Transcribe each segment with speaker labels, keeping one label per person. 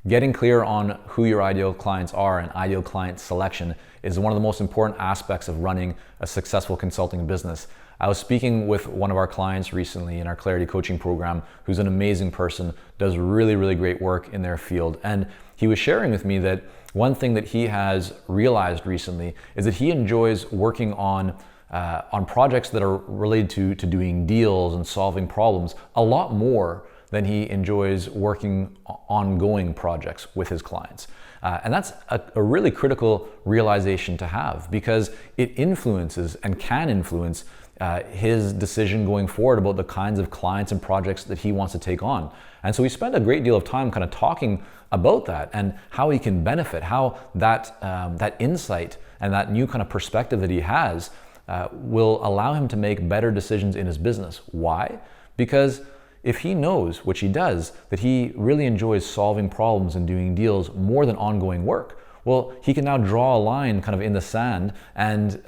Speaker 1: Getting clear on who your ideal clients are and ideal client selection is one of the most important aspects of running a successful consulting business. I was speaking with one of our clients recently in our Clarity Coaching program, who's an amazing person, does really great work in their field. And he was sharing with me that one thing that he has realized recently is that he enjoys working on projects that are related to doing deals and solving problems a lot more than he enjoys working ongoing projects with his clients. And that's a really critical realization to have, because it influences and can influence his decision going forward about the kinds of clients and projects that he wants to take on. And so we spent a great deal of time kind of talking about that and how he can benefit, how that insight and that new kind of perspective that he has will allow him to make better decisions in his business. Why? Because if he knows, which he does, that he really enjoys solving problems and doing deals more than ongoing work, well, he can now draw a line kind of in the sand and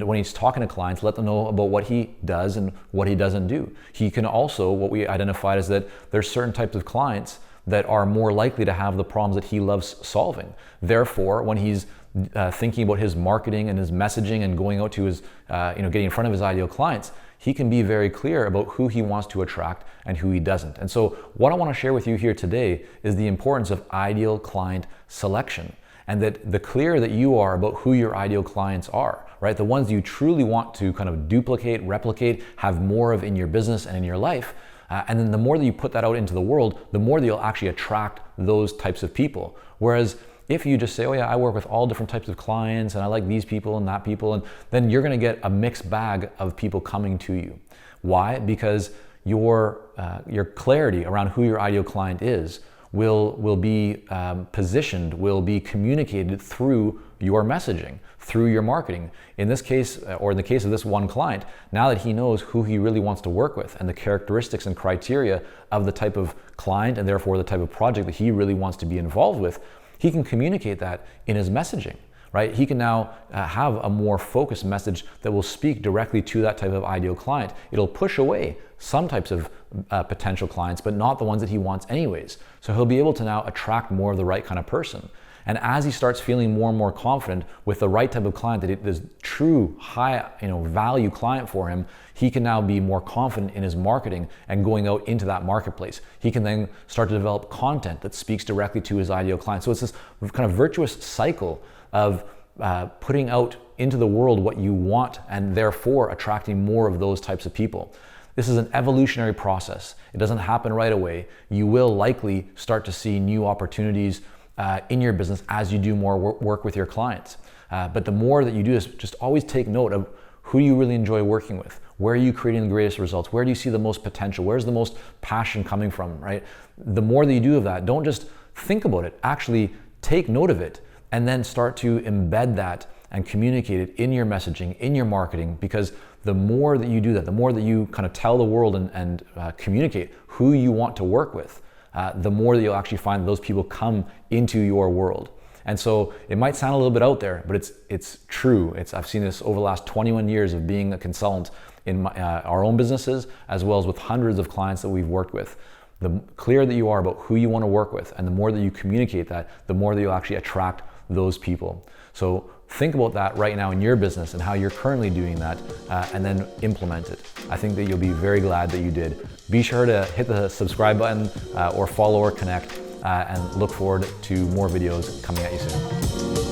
Speaker 1: when he's talking to clients, let them know about what he does and what he doesn't do. He can also, what we identified is that there's certain types of clients that are more likely to have the problems that he loves solving. Therefore, when he's thinking about his marketing and his messaging and going out to his, getting in front of his ideal clients, he can be very clear about who he wants to attract and who he doesn't. And so what I want to share with you here today is the importance of ideal client selection, and that the clearer that you are about who your ideal clients are, right? The ones you truly want to kind of duplicate, replicate, have more of in your business and in your life. And then the more that you put that out into the world, the more that you'll actually attract those types of people. Whereas if you just say, oh yeah, I work with all different types of clients and I like these people and that people, and then you're gonna get a mixed bag of people coming to you. Why? Because your clarity around who your ideal client is will be positioned, will be communicated through your messaging, through your marketing. In this case, or in the case of this one client, now that he knows who he really wants to work with and the characteristics and criteria of the type of client and therefore the type of project that he really wants to be involved with, he can communicate that in his messaging, right? He can now have a more focused message that will speak directly to that type of ideal client. It'll push away some types of potential clients, but not the ones that he wants anyways. So he'll be able to now attract more of the right kind of person. And as he starts feeling more and more confident with the right type of client, that it is true high value client for him, he can now be more confident in his marketing and going out into that marketplace. He can then start to develop content that speaks directly to his ideal client. So it's this kind of virtuous cycle of putting out into the world what you want and therefore attracting more of those types of people. This is an evolutionary process. It doesn't happen right away. You will likely start to see new opportunities in your business as you do more work with your clients. But the more that you do this, just always take note of who you really enjoy working with. Where are you creating the greatest results? Where do you see the most potential? Where's the most passion coming from, right? The more that you do of that, don't just think about it. Actually take note of it and then start to embed that and communicate it in your messaging, in your marketing, because the more that you do that, the more that you kind of tell the world and communicate who you want to work with, the more that you'll actually find those people come into your world. And so it might sound a little bit out there, but it's true. I've seen this over the last 21 years of being a consultant in our own businesses, as well as with hundreds of clients that we've worked with. The clearer that you are about who you want to work with, and the more that you communicate that, the more that you'll actually attract those people. So think about that right now in your business and how you're currently doing that, and then implement it. I think that you'll be very glad that you did. Be sure to hit the subscribe button or follow or connect, and look forward to more videos coming at you soon.